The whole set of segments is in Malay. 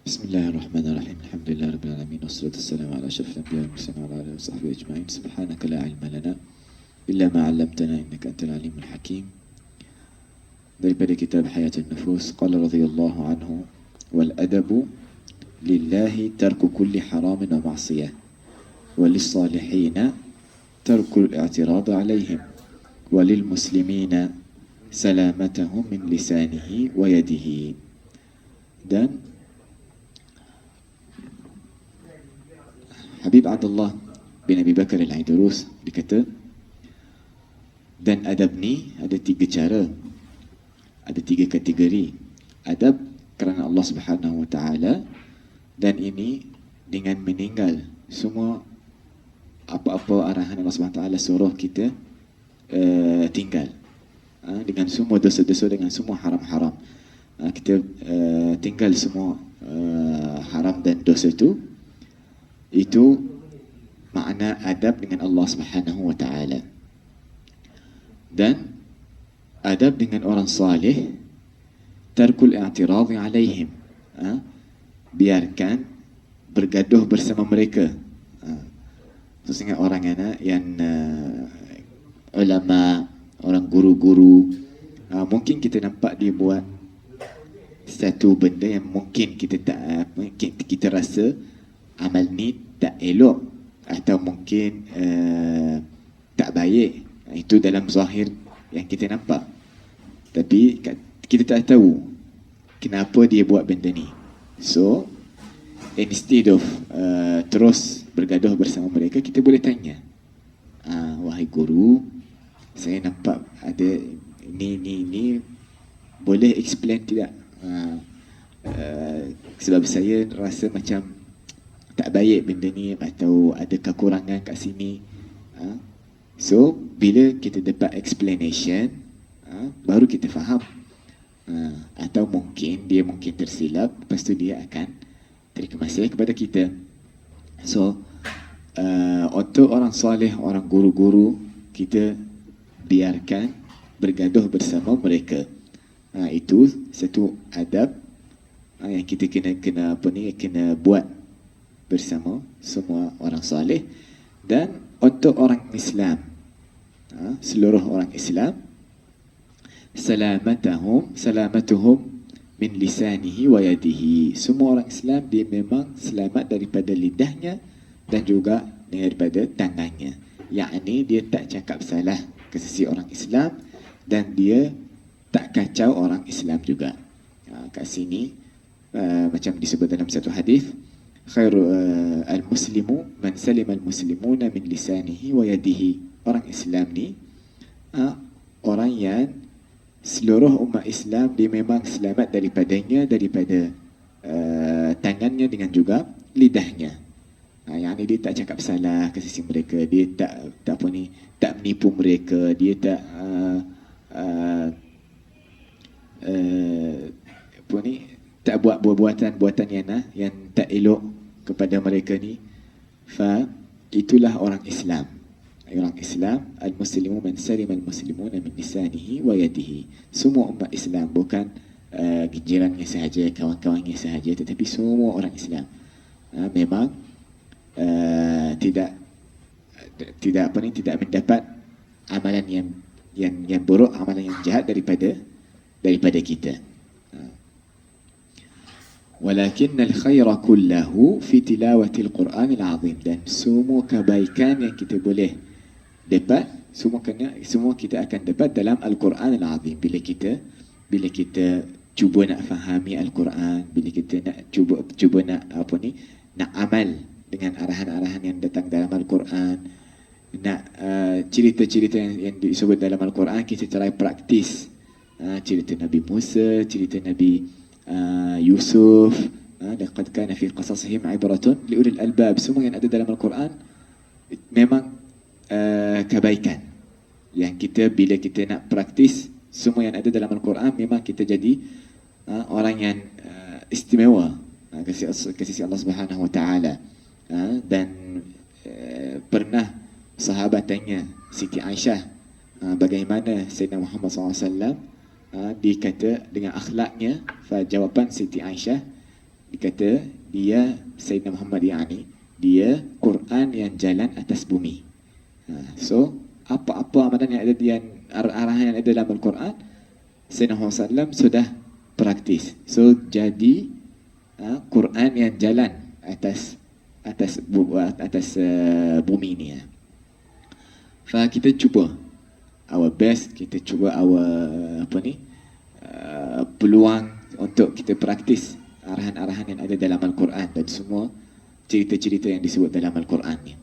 Bismillahirrahmanirrahim. Alhamdulillah rabbil alamin wassalatu wassalamu ala asyrafil anbiya'i wal mursalin wa ala alihi washabbihi ajma'in. Subhanaka la ilma lana illa ma 'allamtana innaka antal alimul hakim. Daripada kitab Hayatun Nufus, qala radhiyallahu anhu wal adabu lillahi tarku kulli haramin wa ma'siyah wa lis-salihina tarku al-i'tirad 'alayhim wa lil muslimina salamatahum min lisanihi wa yadihi. Dan Habib Abdullah bin Abi Bakar Al-Aidurus dikata, dan adab ni ada tiga cara, ada tiga kategori. Adab kerana Allah Subhanahu Wa Taala, dan ini dengan meninggal semua apa-apa arahan Allah Subhanahu Wa Taala suruh kita tinggal, dengan semua dosa-dosa, dengan semua haram-haram, kita tinggal semua haram dan dosa itu makna adab dengan Allah Subhanahu Wa Taala. Dan adab dengan orang salih, tarkul i'tirad 'alaihim, biarkan bergaduh bersama mereka. Sesungguhnya orang yang ulama, orang guru-guru, mungkin kita nampak dia buat satu benda yang mungkin kita rasa amal ni tak elok atau mungkin tak baik. Itu dalam zahir yang kita nampak, tapi kita tak tahu kenapa dia buat benda ni. So instead of terus bergaduh bersama mereka, kita boleh tanya, wahai guru, saya nampak ada ni boleh explain tidak? Sebab saya rasa macam tak baik benda ni, atau ada kekurangan kat sini. So bila kita dapat explanation, baru kita faham. Atau mungkin dia tersilap, lepas tu dia akan terima kasih kepada kita. So untuk orang soleh, orang guru-guru, kita biarkan bergaduh bersama mereka. Itu satu adab yang kita kena buat bersama semua orang salih. Dan untuk orang Islam, seluruh orang Islam, salamatuhum min lisanihi wa yadihi. Semua orang Islam dia memang selamat daripada lidahnya dan juga daripada tangannya. Yakni dia tak cakap salah ke sisi orang Islam, dan dia tak kacau orang Islam juga. Kat sini macam disebut dalam satu hadis, khairu al-muslimu man salima al-muslimuna min lisanihi wa yadihi. Orang Islam ni orang yang seluruh umat Islam dia memang selamat daripadanya, daripada tangannya dengan juga lidahnya. Yang ni dia tak cakap salah ke sisi mereka, dia tak menipu mereka, dia tak tak buat buatan yang tak elok kepada mereka ni. Itulah orang Islam. Orang Islam, al-muslimu man salima al-muslimuna min lisanihi wa yadihi. Semua umat Islam, bukan jirannya sahaja, kawan-kawannya sahaja, tetapi semua orang Islam memang tidak mendapat amalan yang buruk, amalan yang jahat daripada kita. Walakinnal khaira kullahu fi tilawatil Qur'anil azim. Dan semua kebaikan yang kita boleh dapat, semua kita akan dapat dalam Al-Quranil azim. Bila kita cuba nak fahami Al-Quran, bila kita nak cuba nak amal dengan arahan-arahan yang datang dalam Al-Quran, nak cerita-cerita yang disebut dalam Al-Quran, kita try praktis. Cerita Nabi Musa, cerita Nabi Yusuf, laqad kana fi qasasihim ibratun liulil albab. Semua yang ada dalam Al-Quran memang kebaikan yang bila kita nak praktis semua yang ada dalam Al-Quran, memang kita jadi orang yang istimewa ke sisi Allah Subhanahu Wa Taala. Dan pernah sahabat tanya Siti Aisyah, bagaimana Sayyidina Muhammad SAW dikata dengan akhlaknya. Jawapan Siti Aisyah, dikata dia Sayyidina Muhammad yani dia Quran yang jalan atas bumi. So apa-apa amalan yang ada yang arahan yang ada dalam Al-Quran, Sayyidina Muhammad SAW sudah praktis. So jadi Quran yang jalan atas bumi ni. Kita cuba our best, kita cuba our peluang untuk kita praktis arahan-arahan yang ada dalam Al-Quran dan semua cerita-cerita yang disebut dalam Al-Quran ni.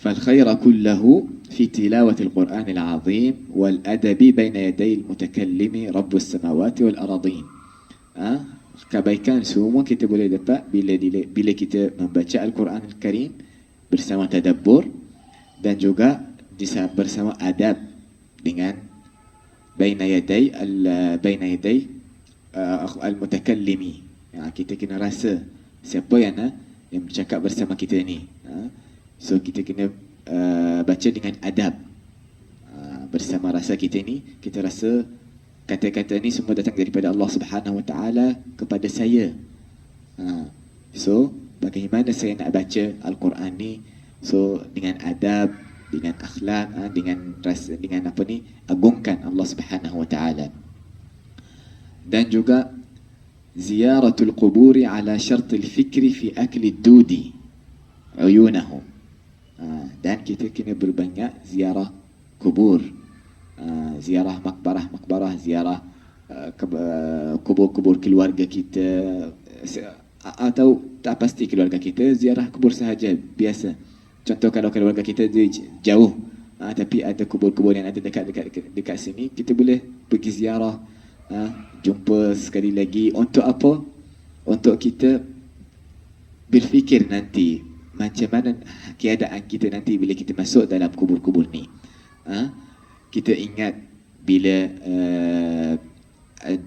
فالخير كله في تلاوة القرآن العظيم والأدب بين يدي المتكلم رب السماوات والأراضين. Kebaikan semua kita boleh dapat bila kita membaca Al-Quran Al-Karim bersama tadabbur dan juga bersama adab dengan baina yaday al-mutakallimi. Kita kena rasa siapa yang bercakap bersama kita ni. So kita kena baca dengan adab bersama rasa kita ni. Kita rasa kata-kata ni semua datang daripada Allah Subhanahu Wa Taala kepada saya. So bagaimana saya nak baca Al-Quran ni? So dengan adab, dengan akhlak, dengan rasa, dengan agungkan Allah Subhanahu Wa Taala. Dan juga ziyaratul quburi ala syartil fikri fi akli dudi uyunahum. Dan kita kena berbanyak ziarah kubur, ziarah makbarah, ziarah kubur-kubur keluarga kita, atau tak pasti keluarga kita, ziarah kubur sahaja biasa. Contoh kalau keluarga kita jauh, tapi ada kubur-kubur yang ada dekat sini, kita boleh pergi ziarah, jumpa sekali lagi. Untuk apa? Untuk kita berfikir nanti macam mana keadaan kita nanti bila kita masuk dalam kubur-kubur ni. Kita ingat bila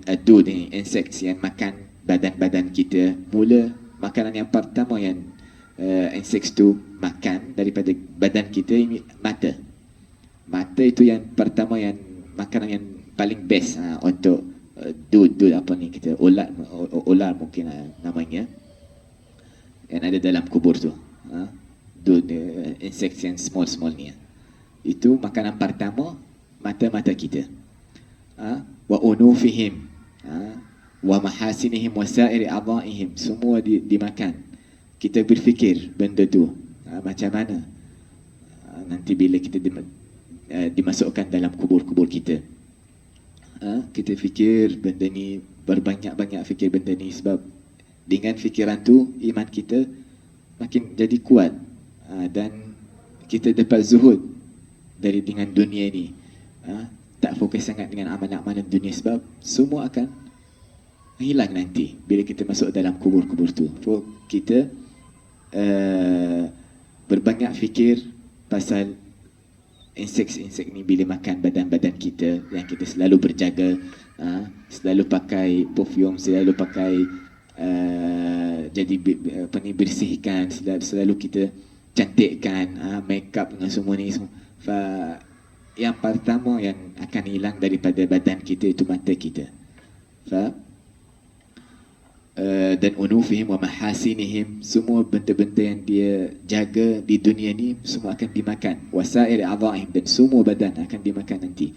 adud ni, insects yang makan badan-badan kita. Mula makanan yang pertama yang insects tu makan daripada badan kita ini mata. Mata itu yang pertama, yang makanan yang paling best untuk dud apa ni, kita ular mungkin namanya, yang ada dalam kubur tu. Insects yang small ni. Itu makanan pertama mata-mata kita. Wa unufihim wa mahasinihim wa sa'iri a'dha'ihim, semua dimakan. Kita berfikir benda tu macam mana nanti bila kita dimasukkan dalam kubur-kubur kita. Kita fikir benda ni, berbanyak-banyak fikir benda ni, sebab dengan fikiran tu iman kita makin jadi kuat, dan kita dapat zuhud dengan dunia ni. Tak fokus sangat dengan amalan-amalan dunia, sebab semua akan hilang nanti bila kita masuk dalam kubur-kubur tu. So kita berbanyak fikir pasal insek-insek ni bila makan badan-badan kita, yang kita selalu berjaga, selalu pakai perfume, selalu pakai jadi bersihkan, selalu kita cantikkan, make up dengan semua ni semua. Yang pertama yang akan hilang daripada badan kita itu mata kita. Dan unufihim wa mahasinihim, semua benda-benda yang dia jaga di dunia ni semua akan dimakan. Wasair a'dha'ihim, dan semua badan akan dimakan nanti.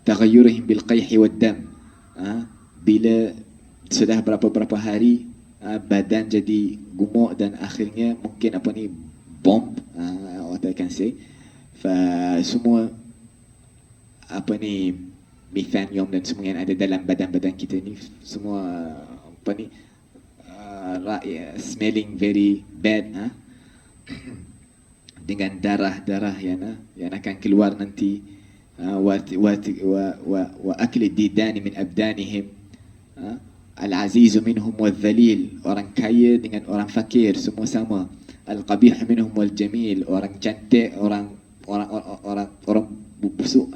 Taghayyurihim bil qayhi wad dam, bila sudah berapa hari badan jadi gemuk dan akhirnya mungkin bom, what I can say. Semua methanium dan semua yang ada dalam badan-badan kita ni semua smelling very bad, dengan darah yang akan keluar nanti. Wa akli didani min abdanihim, al-azizu minhum wal-dhalil, orang kaya dengan orang fakir semua sama. Al-qabih minhum wal-jamil, orang cantik, orang busuk,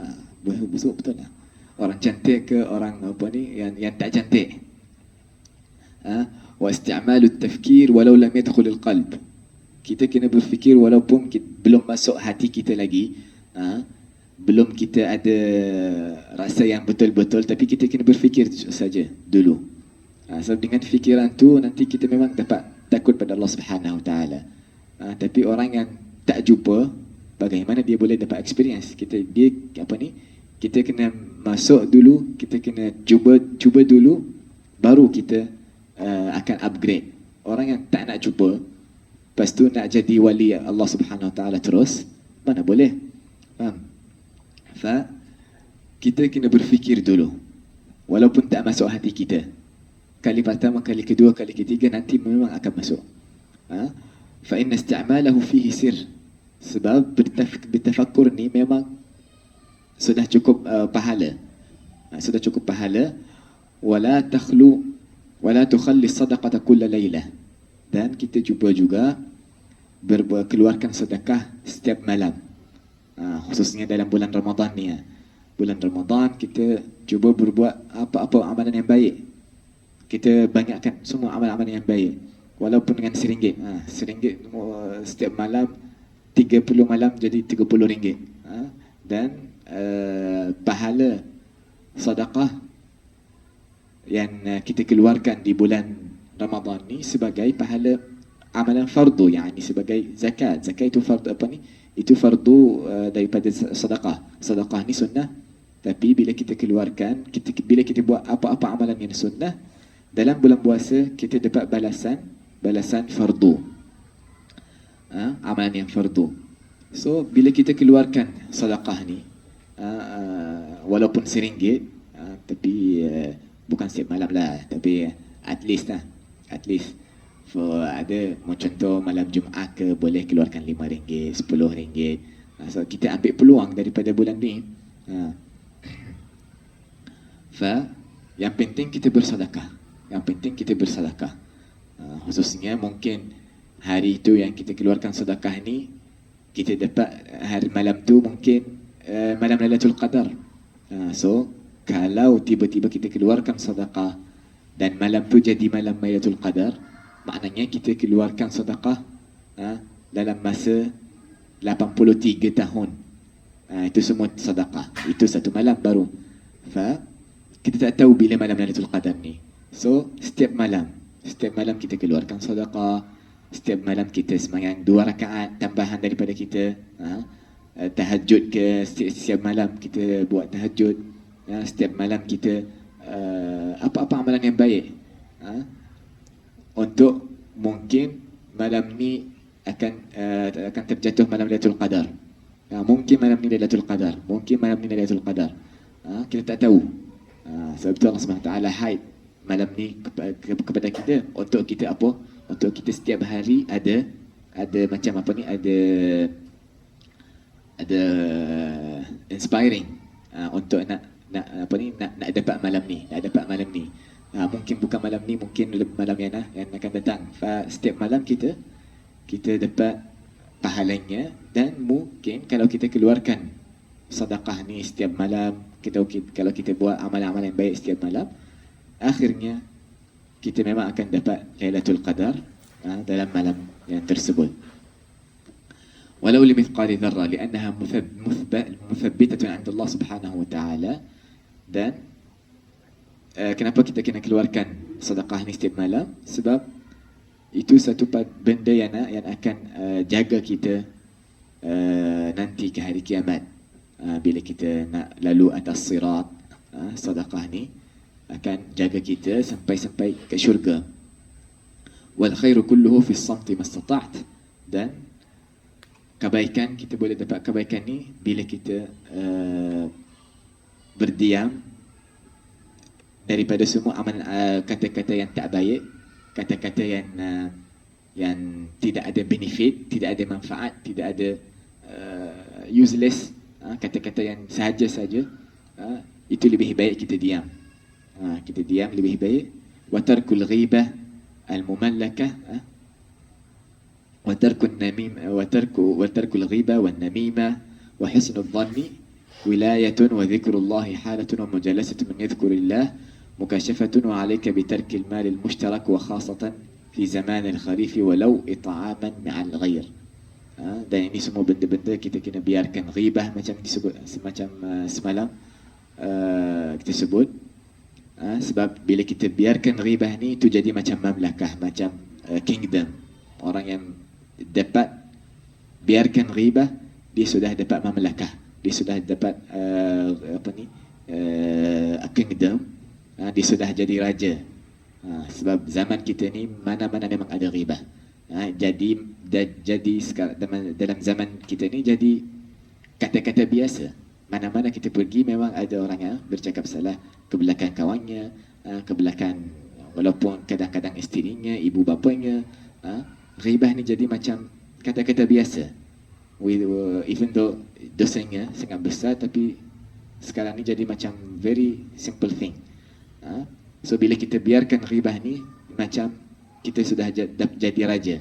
busuk betul lah. Orang cantik ke orang yang tak cantik. Wa isti'malu at-tafkir walau lam yadkhul al-qalb, kita kena berfikir walaupun belum masuk hati kita lagi, belum kita ada rasa yang betul-betul, tapi kita kena berfikir saja dulu. Sebab dengan fikiran tu nanti kita memang dapat takut pada Allah Subhanahu Wa Taala. Tapi orang yang tak jumpa, bagaimana dia boleh dapat experience? Kita kena masuk dulu, kita kena cuba dulu, baru kita akan upgrade. Orang yang tak nak cuba, lepas tu nak jadi wali Allah Subhanahu Wa Taala terus, mana boleh? Kita kena berfikir dulu, walaupun tak masuk hati kita. Kali pertama, kali kedua, kali ketiga nanti memang akan masuk. Fa inna isti'malahu fihi sir. Sebab bertafakkur ni memang sudah cukup pahala. Sudah cukup pahala. Wala tukhalli sadaqata kulla laylah. Dan kita cuba juga keluarkan sedekah setiap malam. Khususnya dalam bulan Ramadan ni. Bulan Ramadan kita cuba berbuat apa-apa amalan yang baik. Kita banyakkan semua amalan-amalan yang baik, walaupun dengan RM1. RM1 setiap malam, 30 malam jadi RM30. Dan pahala sedekah yang kita keluarkan di bulan Ramadan ni sebagai pahala amalan fardu, yakni sebagai zakat. Zakat itu fardu Itu fardu daripada sedekah. Sedekah ni sunnah, tapi bila kita keluarkan, bila kita buat apa-apa amalan yang sunnah dalam bulan puasa, kita dapat balasan fardu, amalan yang fardu. So bila kita keluarkan sedekah ni, walaupun RM1, tapi bukan setiap malam lah, tapi at least for ada contoh malam Jumaat ke, boleh keluarkan RM5, RM10. So kita ambil peluang daripada bulan ni. Yang penting kita bersedekah. Khususnya mungkin hari itu yang kita keluarkan sedekah ni, kita dapat hari malam tu mungkin malam Lailatul Qadar. So kalau tiba-tiba kita keluarkan sedekah dan malam tu jadi malam Lailatul Qadar, maknanya kita keluarkan sedekah dalam masa 83 tahun. Itu semua sedekah. Itu satu malam baru. Kita tak tahu bila malam Lailatul Qadar ni. So setiap malam kita keluarkan sedekah. Setiap malam kita sembahyang 2 rakaat tambahan daripada kita. Tahajud ke, setiap malam kita buat tahajud. Setiap malam kita apa-apa amalan yang baik. Untuk mungkin malam ni akan terjatuh malam Lailatul Qadar. Mungkin malam ni Lailatul Qadar, kita tak tahu. Sebab itu Allah SWT hide malam ni kepada kita, untuk kita apa? Untuk kita setiap hari ada macam ada inspiring, untuk nak dapat malam ni, mungkin bukan malam ni, mungkin malam yang akan datang. Setiap malam kita dapat pahalanya. Dan mungkin kalau kita keluarkan sedekah ni setiap malam, kalau kita buat amalan-amalan yang baik setiap malam, akhirnya kita memang akan dapat Lailatul Qadar dalam malam yang tersebut. Walau limithqali dzarrah, li'annaha muthabbitatun 'inda Allah Subhanahu Wa Taala. Dan kenapa kita kena keluarkan sedekah ni setiap malam? Sebab itu satu benda yang akan jaga kita nanti ke hari kiamat. Bila kita nak lalu atas sirat, sedekah ni akan jaga kita sampai ke syurga. Wal khairu kulluhu fi as-samti mastata'at. Dan kebaikan, kita boleh dapat kebaikan ni bila kita berdiam daripada semua amalan, kata-kata yang tak baik, kata-kata yang tidak ada benefit, tidak ada manfaat, tidak ada useless, kata-kata yang sahaja-saja, itu lebih baik kita diam. Kita diam lebih baik. Wa tarkul ghibah al-mumallakah, wa tarkul namimah, wa tarkul ghibah wan namimah wa husnul dhanni wilayatun wa dhikrullahi halatun wa mujalasatun min dhikrillah mukashafatun wa alayka bi tarkil mal al-mushtarak wa khasatan fi zaman al-kharif walau it'aman ma'al ghair. Dan ini semua benda-benda kita kena biarkan. Ghibah macam disebut, semacam semalam kita sebut, Sebab bila kita biarkan ghibah ni, itu jadi macam mamlakah, macam kingdom. Orang yang dapat biarkan ghibah, dia sudah dapat mamlakah, dia sudah dapat kingdom, dia sudah jadi raja. Sebab zaman kita ni mana-mana memang ada ghibah. Jadi sekarang dalam zaman kita ni jadi kata-kata biasa. Mana-mana kita pergi memang ada orang yang bercakap salah ke belakang kawannya, ke belakang walaupun kadang-kadang isterinya, ibu bapanya. Ghibah ni jadi macam kata-kata biasa. Even though dosanya sangat besar, tapi sekarang ni jadi macam very simple thing. So bila kita biarkan ghibah ni, macam kita sudah jadi raja.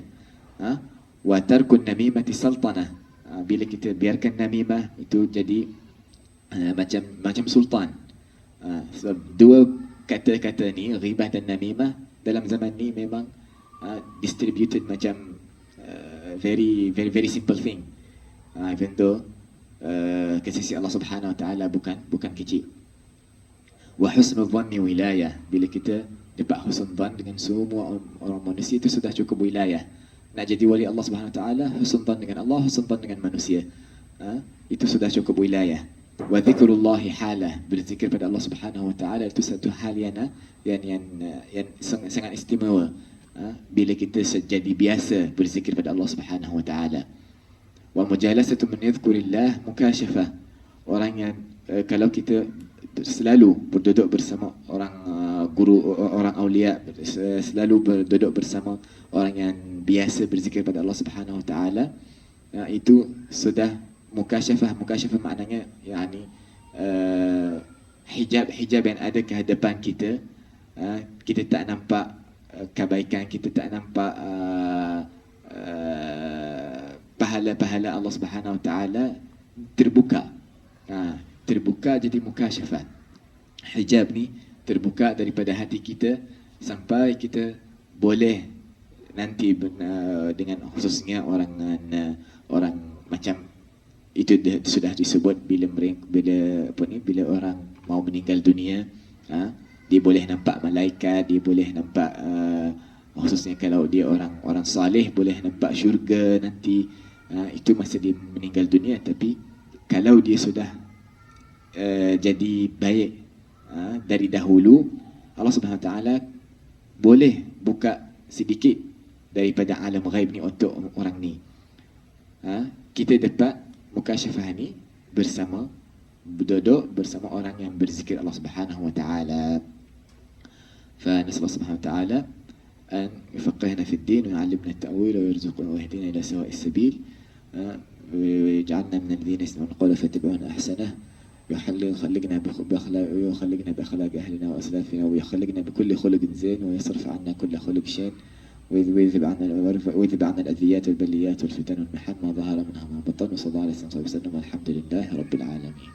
Wa tarkun namimati sultanah. Bila kita biarkan namimah, itu jadi macam sultan. Sebab dua kata-kata ni, ghibah dan namimah, dalam zaman ni memang distributed macam very simple thing. Even though kasih si Allah Subhanahu Wa Taala bukan kecil. Wa husnul dhanni wilayah. Bila kita dapat husnul dhan dengan semua orang manusia, itu sudah cukup wilayah. Nak jadi wali Allah Subhanahu Wa Taala, husnul dhan dengan Allah, husnul dhan dengan manusia, itu sudah cukup wilayah. Wa dzikrullahi halah, berzikir pada Allah Subhanahu Wa Taala, itu satu hal yang sangat istimewa. Bila kita jadi biasa berzikir pada Allah Subhanahu Wa Taala. Wa mujalasatu man yadhkurillah mukashafah. Orang yang kalau kita selalu berduduk bersama orang guru, orang aulia, selalu berduduk bersama orang yang biasa berzikir pada Allah Subhanahu Wa Taala, itu sudah mukashafah. Mukashafah maknanya yakni hijab yang ada ke hadapan kita. Kita tak nampak kebaikan, kita tak nampak pahala-pahala Allah Subhanahu Wa Taala terbuka. Terbuka jadi mukashafah. Hijab ni terbuka daripada hati kita sampai kita boleh nanti dengan khususnya orang macam itu sudah disebut bila orang mau meninggal dunia, dia boleh nampak malaikat, dia boleh nampak khususnya kalau dia orang saleh boleh nampak syurga nanti. Itu masa dia meninggal dunia. Tapi kalau dia sudah jadi baik dari dahulu, Allah Subhanahu Wa Taala boleh buka sedikit daripada alam ghaib ni untuk orang ni. Kita dapat mukashafah ni bersama, duduk bersama orang yang berzikir Allah Subhanahu Wa Taala. فنسأل الله سبحانه وتعالى أن يفقهنا في الدين ويعلمنا التأويل ويرزقنا ويهدينا إلى سواء السبيل، ويجعلنا من الذين يستمعون القول فيتبعون أحسنه، ويخلقنا بأخلاق أهلنا وأسلافنا، ويخلقنا بكل خلق زين، ويصرف عنا كل خلق شين، ويذهب عنا الأذيات والبليات والفتن والمحن ما ظهر منها ما بطن. وصلى الله عليه وسلم والحمد لله رب العالمين.